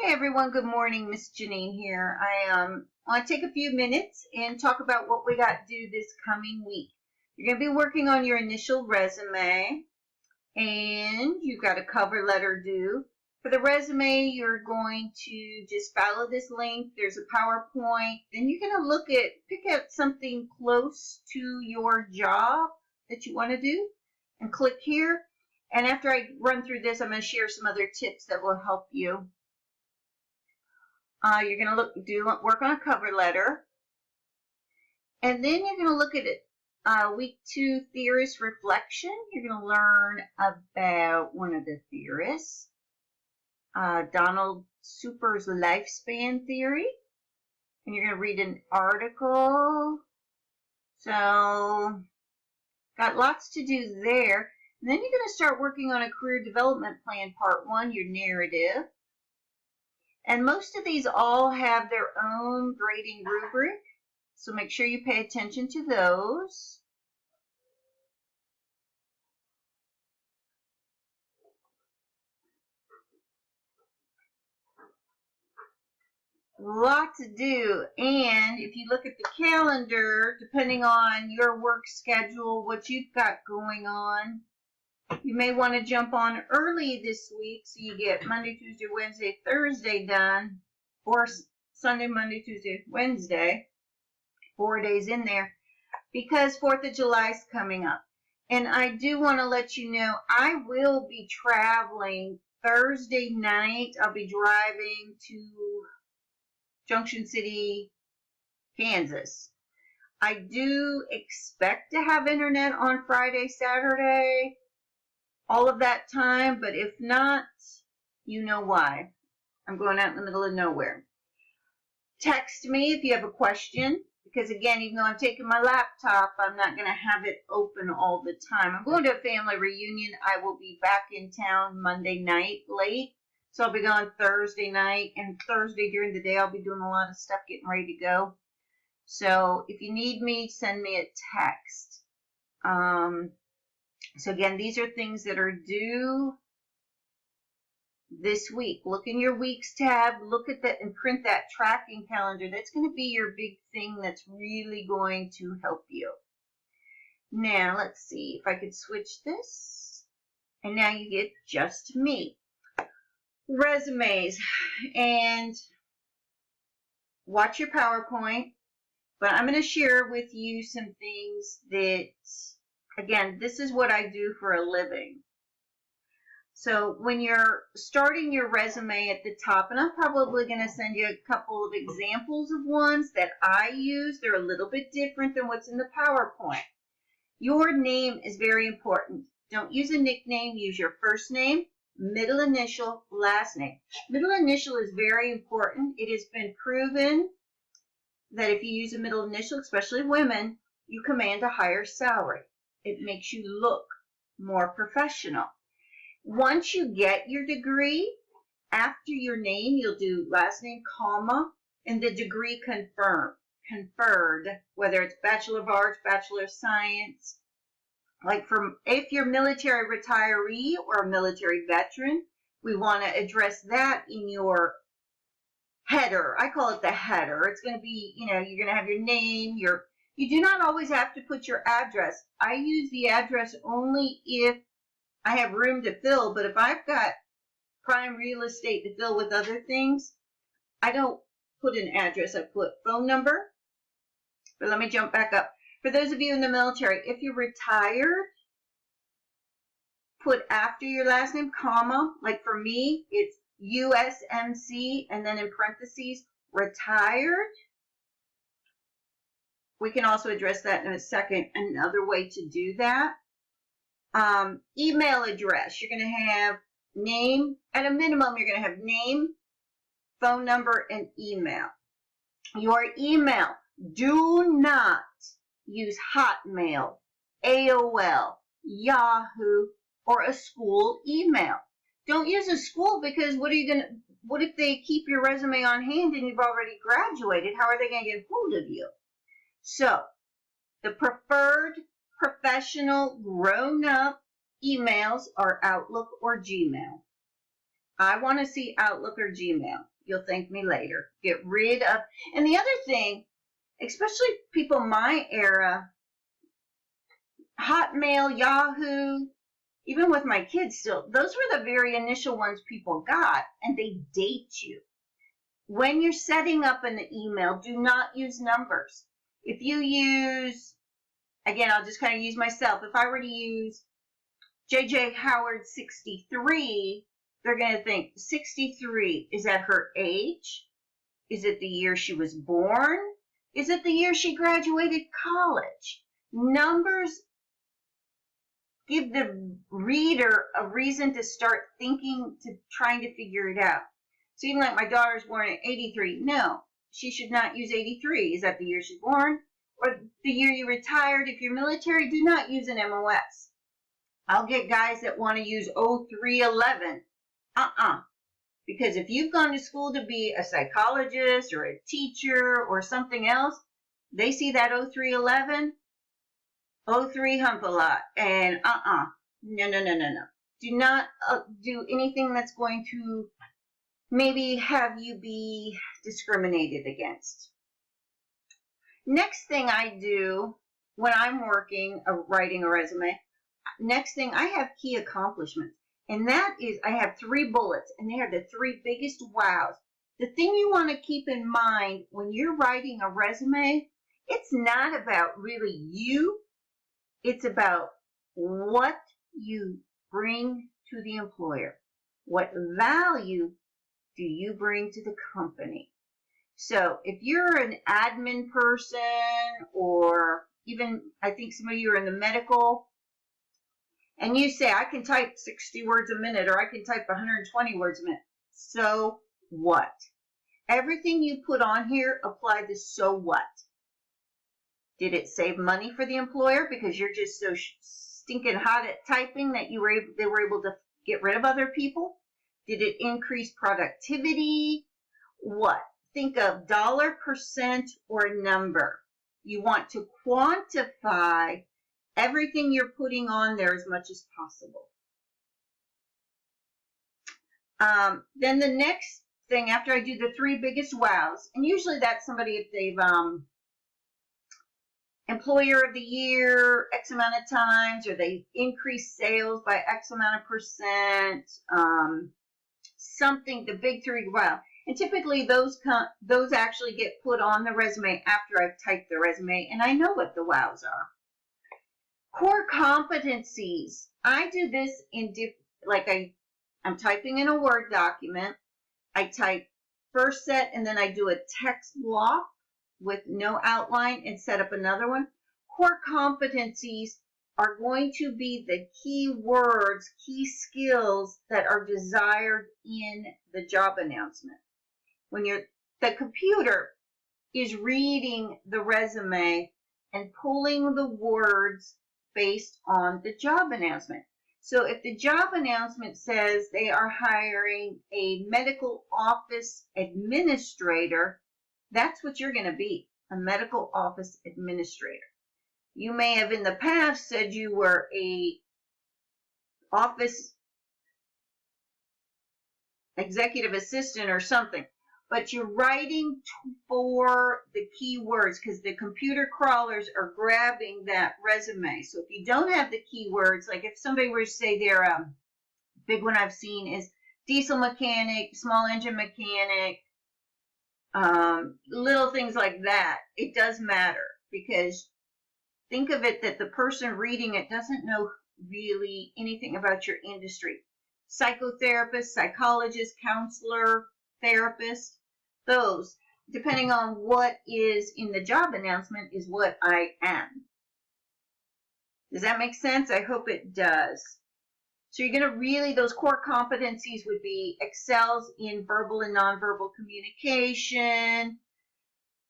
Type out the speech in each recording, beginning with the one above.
Hey everyone, good morning. Miss Janine here. I want to take a few minutes and talk about what we got due this coming week. You're going to be working on your initial resume, and you've got a cover letter due. For the resume, you're going to just follow this link. There's a PowerPoint. Then you're going to pick out something close to your job that you want to do and click here. And after I run through this, I'm going to share some other tips that will help you. You're going to work on a cover letter. And then you're going to look at it. Week 2 theorist reflection. You're going to learn about one of the theorists, Donald Super's lifespan theory. And you're going to read an article. So, got lots to do there. And then you're going to start working on a career development plan, part 1, your narrative. And most of these all have their own grading rubric, so make sure you pay attention to those. Lot to do, and if you look at the calendar, depending on your work schedule, what you've got going on, you may want to jump on early this week so you get Monday, Tuesday, Wednesday, Thursday done, or Sunday, Monday, Tuesday, Wednesday, 4 days in there, because 4th of July is coming up. And I do want to let you know, I will be traveling Thursday night. I'll be driving to Junction City, Kansas. I do expect to have internet on Friday, Saturday, all of that time, but if not, you know why. I'm going out in the middle of nowhere. Text me if you have a question, because again, even though I'm taking my laptop, I'm not going to have it open all the time. I'm going to a family reunion. I will be back in town Monday night late, so I'll be gone Thursday night, and Thursday during the day I'll be doing a lot of stuff, getting ready to go. So if you need me, send me a text. So again, these are things that are due this week. Look in your weeks tab, look at that and print that tracking calendar. That's going to be your big thing that's really going to help you. Now, let's see if I could switch this. And now you get just me. Resumes. And watch your PowerPoint. But I'm going to share with you some things that, again, this is what I do for a living. So when you're starting your resume at the top, and I'm probably going to send you a couple of examples of ones that I use. They're a little bit different than what's in the PowerPoint. Your name is very important. Don't use a nickname. Use your first name, middle initial, last name. Middle initial is very important. It has been proven that if you use a middle initial, especially women, you command a higher salary. It makes you look more professional. Once you get your degree, after your name, you'll do last name, comma, and the degree conferred, whether it's Bachelor of Arts, Bachelor of Science. Like if you're military retiree or a military veteran, we want to address that in your header. I call it the header. It's going to be, you're going to have your name, you do not always have to put your address. I use the address only if I have room to fill, but if I've got prime real estate to fill with other things, I don't put an address. I put phone number. But let me jump back up. For those of you in the military, if you're retired, put after your last name, comma. Like for me, it's USMC, and then in parentheses, retired. We can also address that in a second. Another way to do that. Email address. You're going to have name. At a minimum, you're going to have name, phone number, and email. Your email. Do not use Hotmail, AOL, Yahoo, or a school email. Don't use a school, because what if they keep your resume on hand and you've already graduated? How are they going to get hold of you? So, the preferred professional grown-up emails are Outlook or Gmail. I want to see Outlook or Gmail. You'll thank me later. Get rid of, and the other thing, especially people my era, Hotmail, Yahoo, even with my kids still, those were the very initial ones people got, and they date you. When you're setting up an email, do not use numbers. If you use, again, I'll just kind of use myself. If I were to use JJ Howard 63, they're going to think 63, is that her age? Is it the year she was born? Is it the year she graduated college? Numbers give the reader a reason to start thinking, to trying to figure it out. So even like my daughter's born in 83, no, she should not use 83. Is that the year she's born? Or the year you retired? If you're military, do not use an MOS. I'll get guys that want to use 0311. Because if you've gone to school to be a psychologist or a teacher or something else, they see that 0311, 03 hump a lot, and no. Do not do anything that's going to maybe have you be discriminated against. Next thing I do when I'm writing a resume, next thing I have key accomplishments. And that is, I have 3 bullets, and they are the 3 biggest wows. The thing you want to keep in mind when you're writing a resume, it's not about really you. It's about what you bring to the employer. What value do you bring to the company? So if you're an admin person, or even I think some of you are in the medical, and you say, I can type 60 words a minute, or I can type 120 words a minute. So what? Everything you put on here apply to so what? Did it save money for the employer because you're just so stinking hot at typing that they were able to get rid of other people? Did it increase productivity? What? Think of dollar, percent, or number. You want to quantify everything you're putting on there as much as possible. Then the next thing, after I do the 3 biggest wows, and usually that's somebody if they've employer of the year X amount of times, or they increase sales by X amount of percent, something, the big 3 wow. And typically those actually get put on the resume after I've typed the resume and I know what the wows are. Core competencies. I do this in I'm typing in a Word document. I type first set and then I do a text block with no outline and set up another one. Core competencies are going to be the key words, key skills that are desired in the job announcement. When the computer is reading the resume and pulling the words based on the job announcement. So if the job announcement says they are hiring a medical office administrator, that's what you're going to be, a medical office administrator. You may have in the past said you were a office executive assistant or something, but you're writing for the keywords because the computer crawlers are grabbing that resume. So if you don't have the keywords, like if somebody were to say they're big one I've seen is diesel mechanic, small engine mechanic, little things like that, it does matter because think of it that the person reading it doesn't know really anything about your industry. Psychotherapist, psychologist, counselor, therapist, those, depending on what is in the job announcement, is what I am. Does that make sense? I hope it does. So you're going to really, those core competencies would be excels in verbal and nonverbal communication,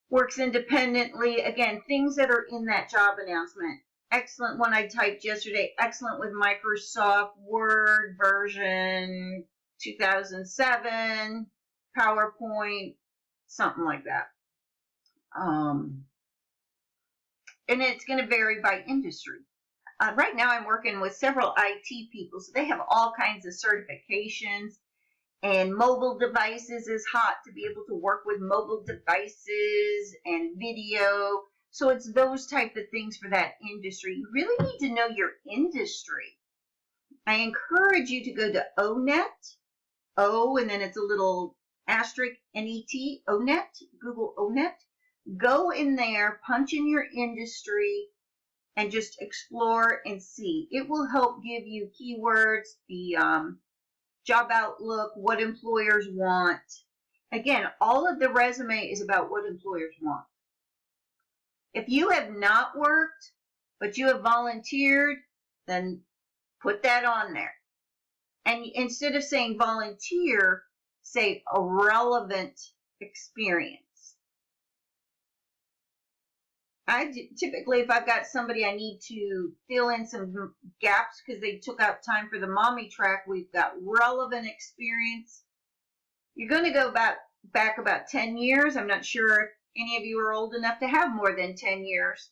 works independently, again, things that are in that job announcement. Excellent one I typed yesterday, excellent with Microsoft Word version 2007, PowerPoint, something like that. And it's going to vary by industry. Right now I'm working with several IT people, so they have all kinds of certifications. And mobile devices is hot, to be able to work with mobile devices and video. So it's those type of things for that industry. You really need to know your industry. I encourage you to go to ONET, O, and then it's a little asterisk, N-E-T, ONET, Google ONET. Go in there, punch in your industry, and just explore and see. It will help give you keywords, the job outlook, what employers want. Again, all of the resume is about what employers want. If you have not worked, but you have volunteered, then put that on there. And instead of saying volunteer, say a relevant experience. Typically, if I've got somebody I need to fill in some gaps because they took out time for the mommy track, we've got relevant experience. You're going to go back about 10 years. I'm not sure if any of you are old enough to have more than 10 years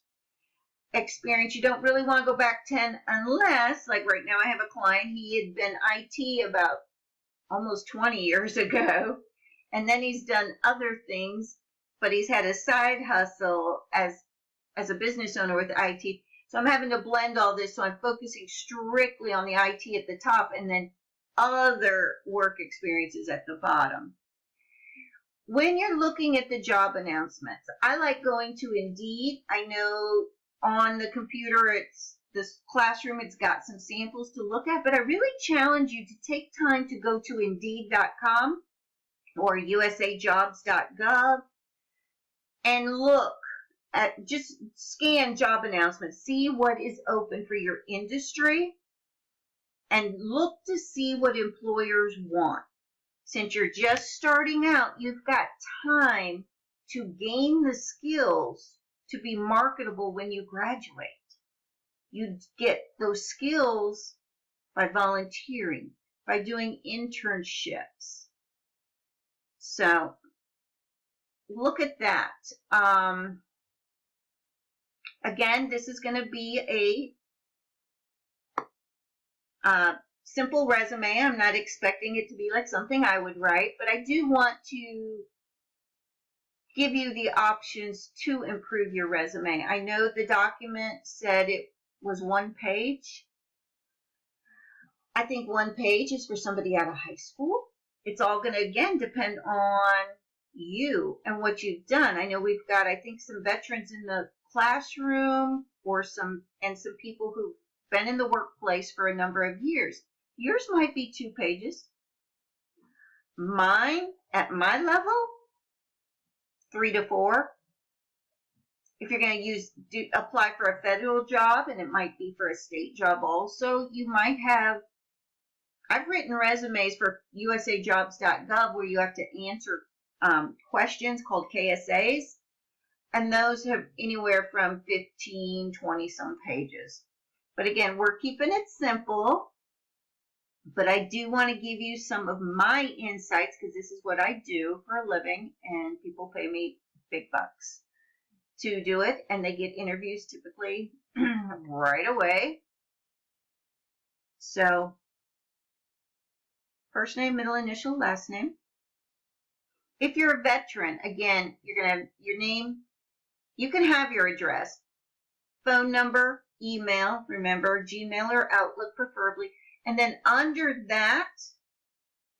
experience. You don't really want to go back 10 unless, like right now I have a client, he had been IT about almost 20 years ago, and then he's done other things, but he's had a side hustle as a business owner with IT. So I'm having to blend all this. So I'm focusing strictly on the IT at the top and then other work experiences at the bottom. When you're looking at the job announcements, I like going to Indeed. I know on the computer, it's this classroom, it's got some samples to look at, but I really challenge you to take time to go to Indeed.com or usajobs.gov and look at, just scan job announcements, see what is open for your industry, and look to see what employers want. Since you're just starting out, you've got time to gain the skills to be marketable when you graduate. You get those skills by volunteering, by doing internships. So look at that. Again, this is going to be a simple resume. I'm not expecting it to be like something I would write, but I do want to give you the options to improve your resume. I know the document said it was 1 page. I think 1 page is for somebody out of high school. It's all going to, again, depend on you and what you've done. I know we've got, I think, some veterans in the classroom or some people who've been in the workplace for a number of years. Yours might be 2 pages. Mine, at my level, 3 to 4. If you're going to apply for a federal job, and it might be for a state job also, you might have, I've written resumes for usajobs.gov where you have to answer questions called KSAs, and those have anywhere from 15, 20 some pages. But again, we're keeping it simple, but I do want to give you some of my insights because this is what I do for a living, and people pay me big bucks to do it, and they get interviews typically right away. So, first name, middle initial, last name. If you're a veteran, again, you're going to have your name. You can have your address, phone number, email, remember, Gmail or Outlook preferably. And then under that,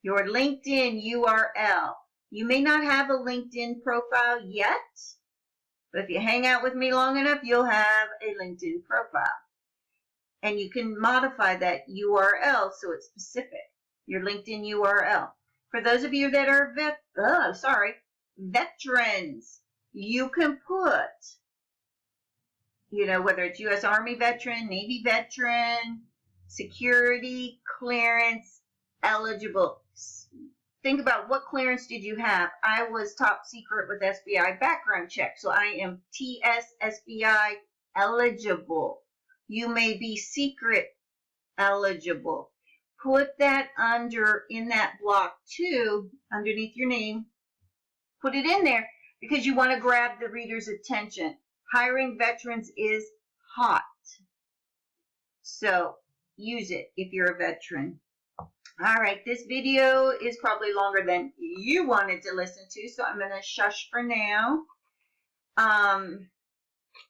your LinkedIn URL. You may not have a LinkedIn profile yet, but if you hang out with me long enough, you'll have a LinkedIn profile. And you can modify that URL so it's specific, your LinkedIn URL. For those of you that are veterans, you can put, whether it's U.S. Army veteran, Navy veteran, security, clearance, eligible. Think about what clearance did you have. I was top secret with SBI background check, so I am TS SBI eligible. You may be secret eligible. Put that in that block too, underneath your name. Put it in there because you want to grab the reader's attention. Hiring veterans is hot. So use it if you're a veteran. All right, this video is probably longer than you wanted to listen to, so I'm going to shush for now.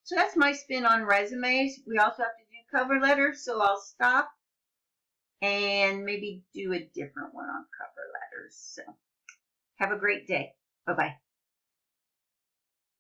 So that's my spin on resumes. We also have to do cover letters, so I'll stop and maybe do a different one on cover letters. So have a great day. Bye-bye.